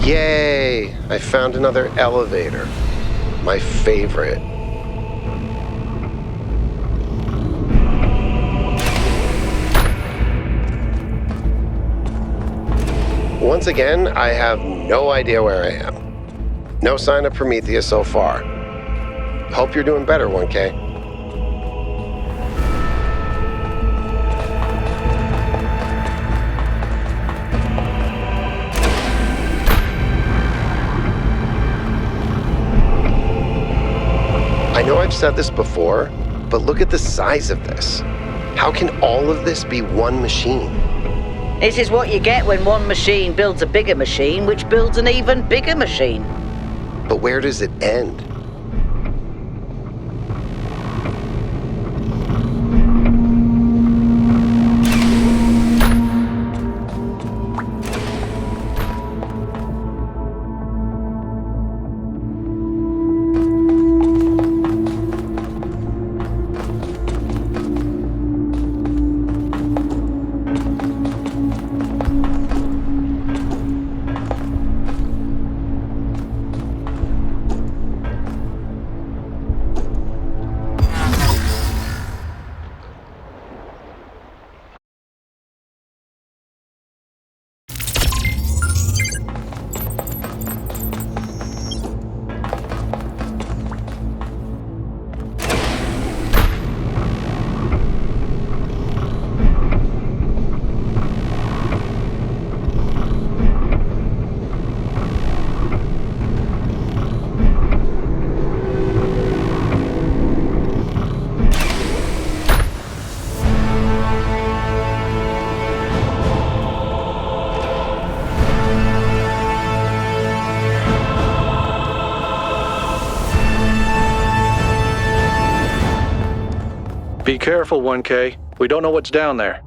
Yay! I found another elevator. My favorite. Once again, I have no idea where I am. No sign of Prometheus so far. Hope you're doing better, 1K. I know I've said this before, but look at the size of this. How can all of this be one machine? This is what you get when one machine builds a bigger machine, which builds an even bigger machine. But where does it end? Be careful, 1K. We don't know what's down there.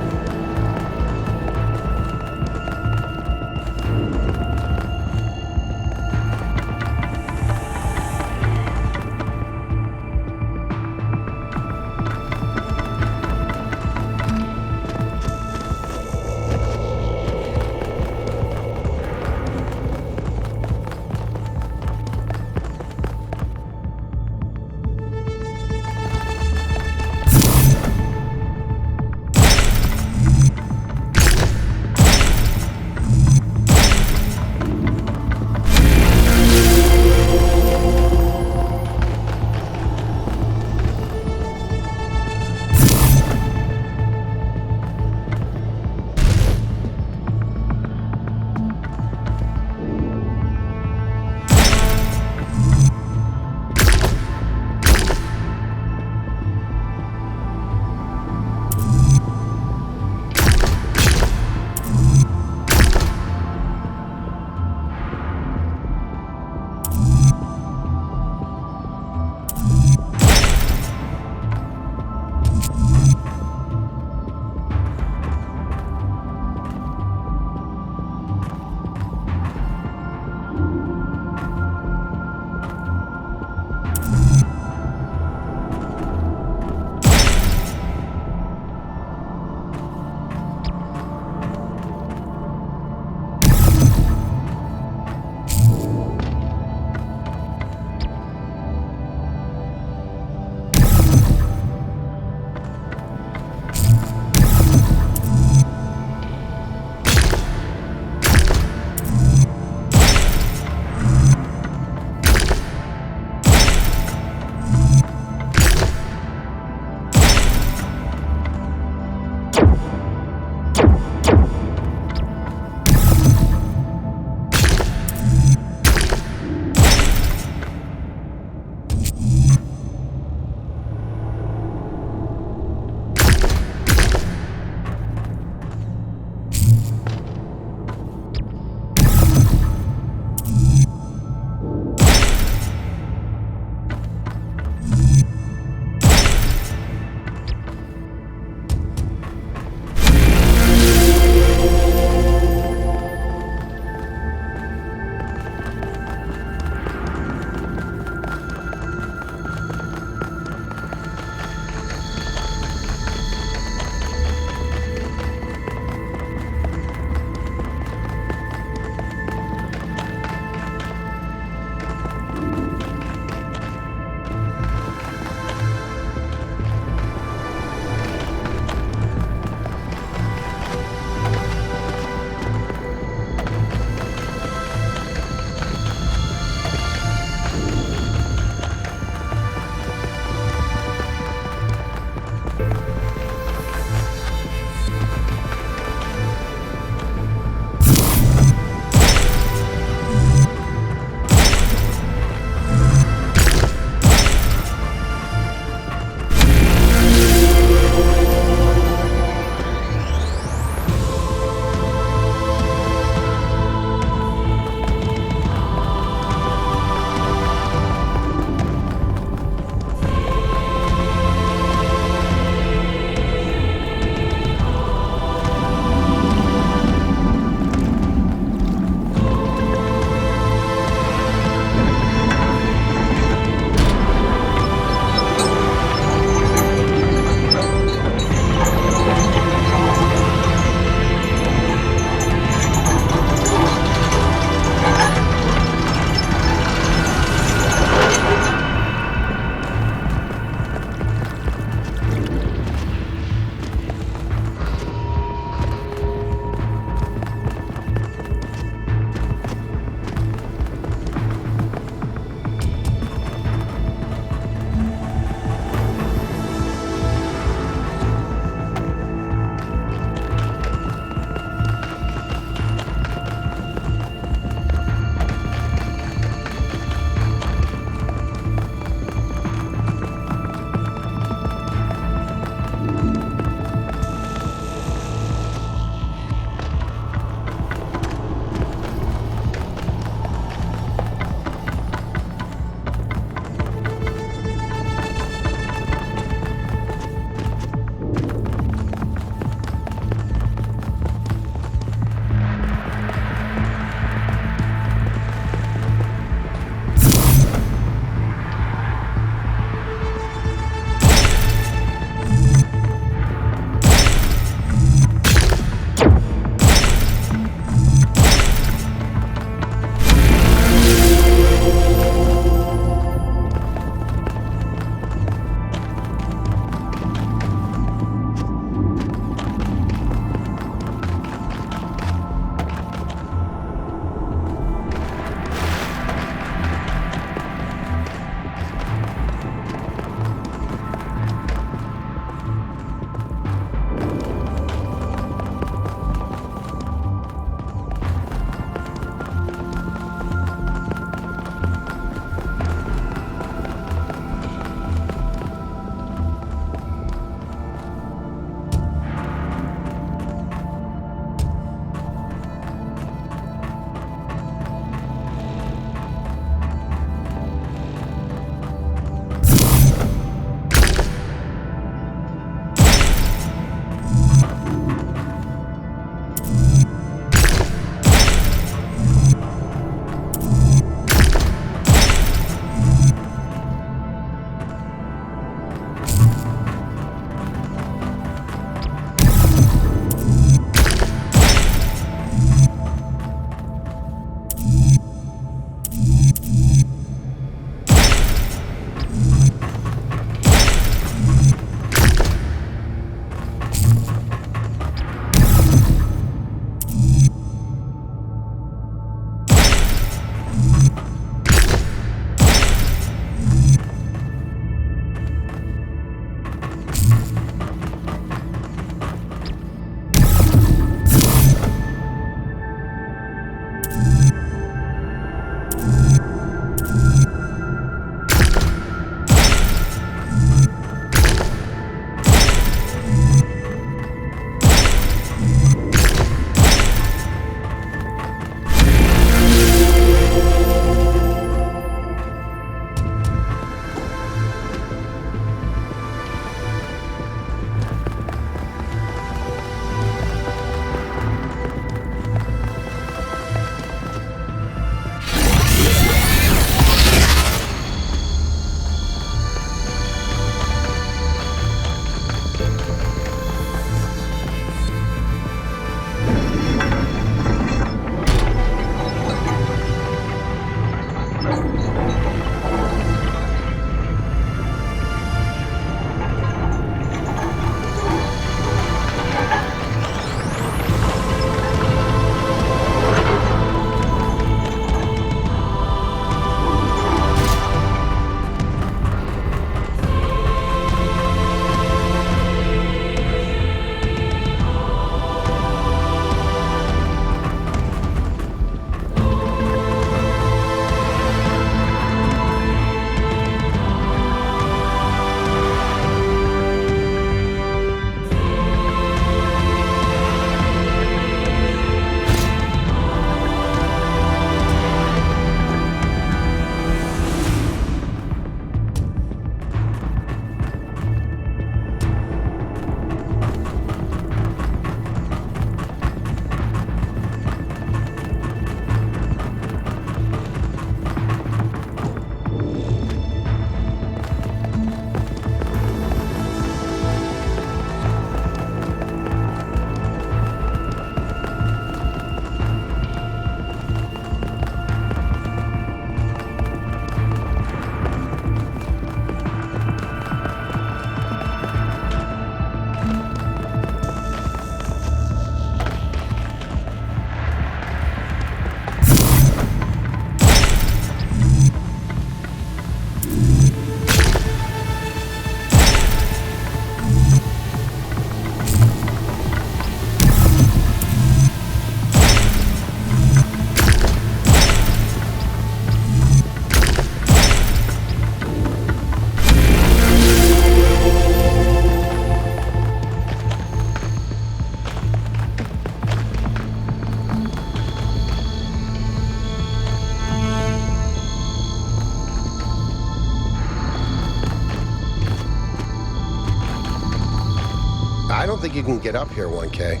I don't think you can get up here, 1K.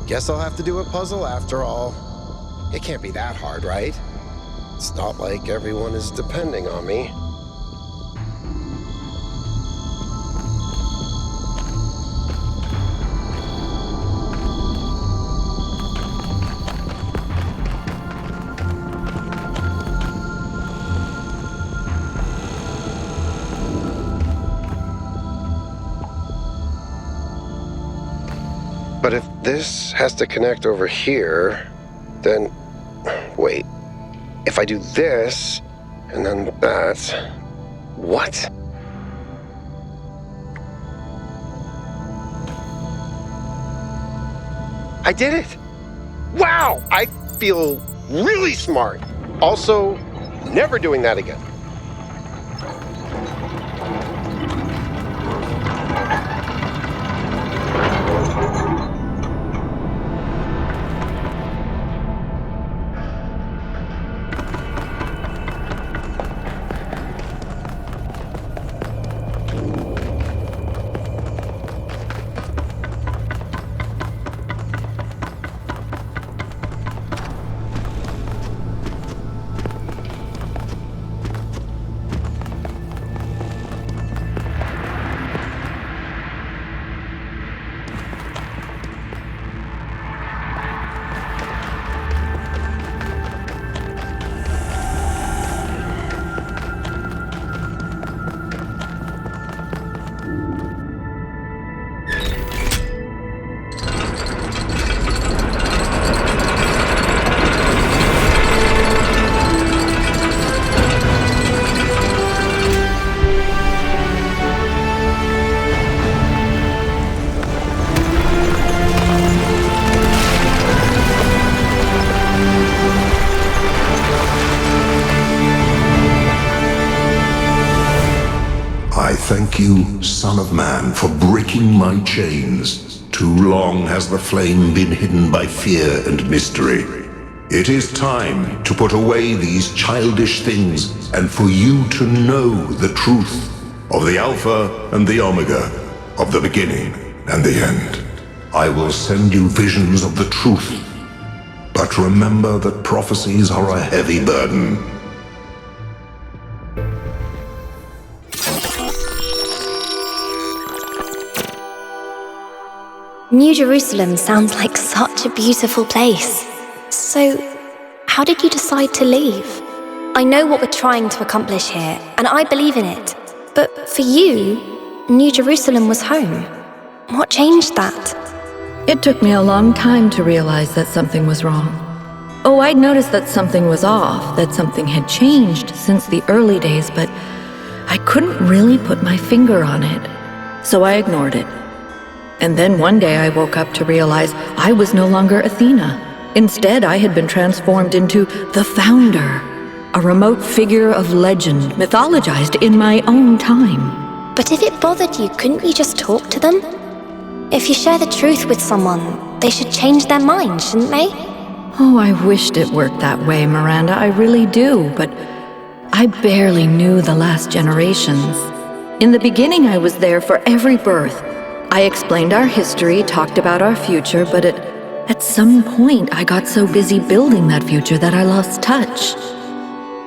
Guess I'll have to do a puzzle after all. It can't be that hard, right? It's not like everyone is depending on me. But if this has to connect over here, then... Wait. If I do this, and then that... What? I did it! Wow! I feel really smart. Also, never doing that again. Thank you, Son of Man, for breaking my chains. Too long has the flame been hidden by fear and mystery. It is time to put away these childish things and for you to know the truth of the Alpha and the Omega, of the beginning and the end. I will send you visions of the truth, but remember that prophecies are a heavy burden. New Jerusalem sounds like such a beautiful place. So, how did you decide to leave? I know what we're trying to accomplish here, and I believe in it. But for you, New Jerusalem was home. What changed that? It took me a long time to realize that something was wrong. Oh, I'd noticed that something was off, that something had changed since the early days, but I couldn't really put my finger on it. So I ignored it. And then one day I woke up to realize I was no longer Athena. Instead, I had been transformed into the Founder, a remote figure of legend mythologized in my own time. But if it bothered you, couldn't you just talk to them? If you share the truth with someone, they should change their mind, shouldn't they? Oh, I wished it worked that way, Miranda, I really do, but I barely knew the last generations. In the beginning, I was there for every birth. I explained our history, talked about our future, but at some point I got so busy building that future that I lost touch.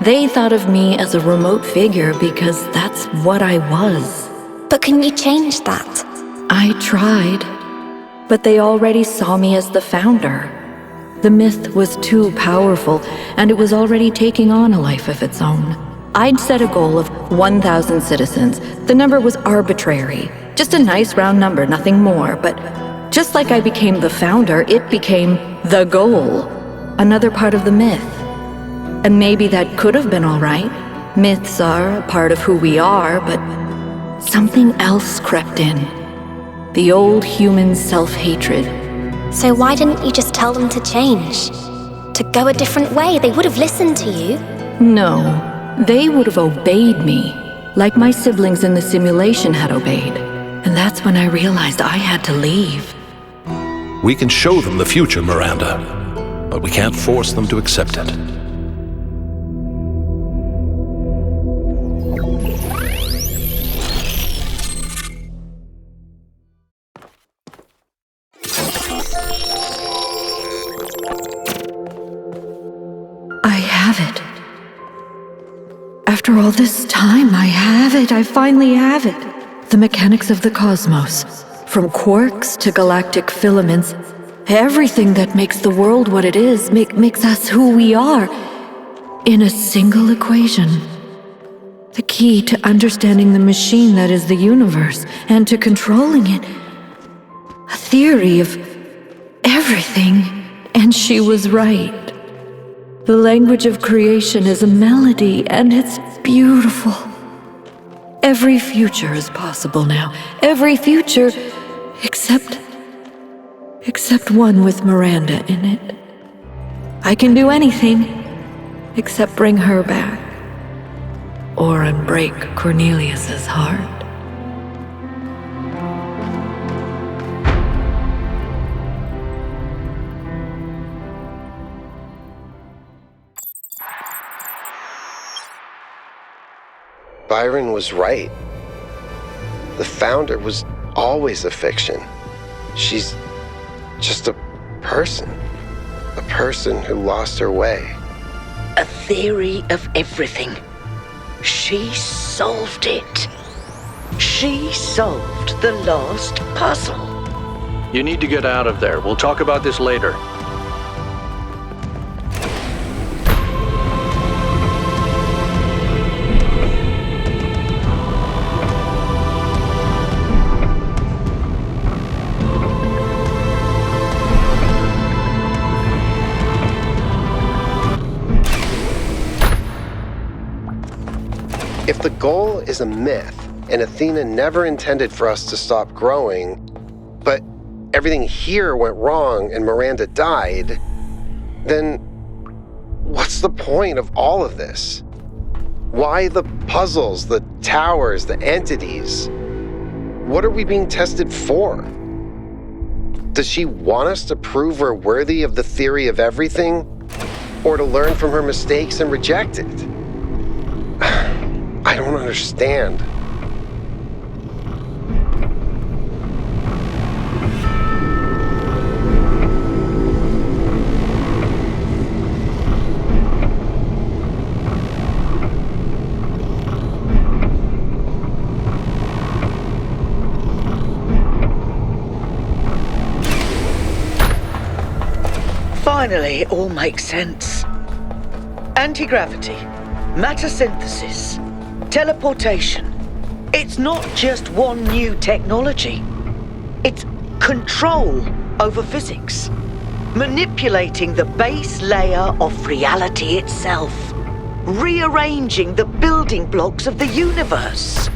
They thought of me as a remote figure because that's what I was. But can you change that? I tried, but they already saw me as the Founder. The myth was too powerful, and it was already taking on a life of its own. I'd set a goal of 1,000 citizens. The number was arbitrary. Just a nice round number, nothing more, but just like I became the Founder, it became the goal, another part of the myth. And maybe that could have been all right. Myths are a part of who we are, but something else crept in. The old human self-hatred. So why didn't you just tell them to change? To go a different way? They would have listened to you. No, they would have obeyed me, like my siblings in the simulation had obeyed. And that's when I realized I had to leave. We can show them the future, Miranda, but we can't force them to accept it. all this time, I finally have it. The mechanics of the cosmos. From quarks to galactic filaments, everything that makes the world what it is, makes us who we are, in a single equation. The key to understanding the machine that is the universe, and to controlling it. A theory of everything, and she was right. The language of creation is a melody, and it's beautiful. Every future is possible now. Every future, except one with Miranda in it. I can do anything, except bring her back. Or unbreak Cornelius's heart. Byron was right. The Founder was always a fiction. She's just a person who lost her way. A theory of everything. She solved it. She solved the last puzzle. You need to get out of there. We'll talk about this later. If the goal is a myth, and Athena never intended for us to stop growing, but everything here went wrong and Miranda died, then what's the point of all of this? Why the puzzles, the towers, the entities? What are we being tested for? Does she want us to prove we're worthy of the theory of everything, or to learn from her mistakes and reject it? I don't understand. Finally, it all makes sense. Anti-gravity, matter synthesis, teleportation. It's not just one new technology. It's control over physics. Manipulating the base layer of reality itself. Rearranging the building blocks of the universe.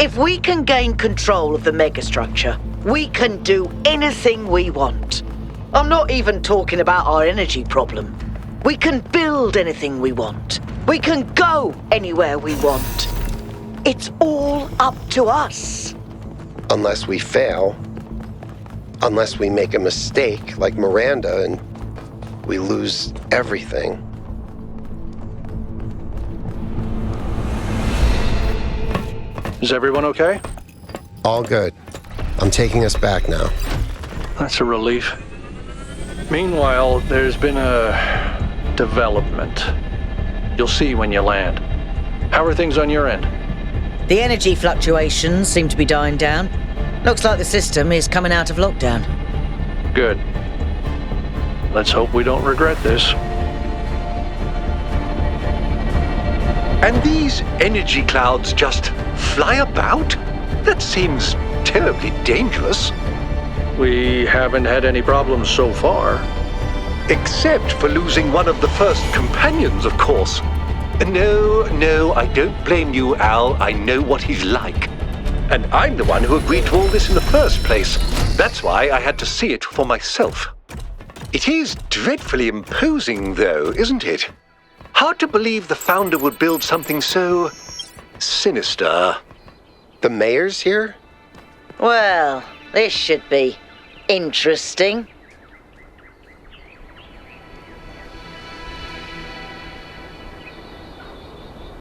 If we can gain control of the megastructure, we can do anything we want. I'm not even talking about our energy problem. We can build anything we want. We can go anywhere we want. It's all up to us. Unless we fail. Unless we make a mistake like Miranda and we lose everything. Is everyone okay? All good. I'm taking us back now. That's a relief. Meanwhile, there's been a development. You'll see when you land. How are things on your end? The energy fluctuations seem to be dying down. Looks like the system is coming out of lockdown. Good. Let's hope we don't regret this. And these energy clouds just fly about? That seems terribly dangerous. We haven't had any problems so far. Except for losing one of the first companions, of course. No, I don't blame you, Al. I know what he's like. And I'm the one who agreed to all this in the first place. That's why I had to see it for myself. It is dreadfully imposing, though, isn't it? Hard to believe the Founder would build something so sinister. The mayor's here? Well, this should be interesting.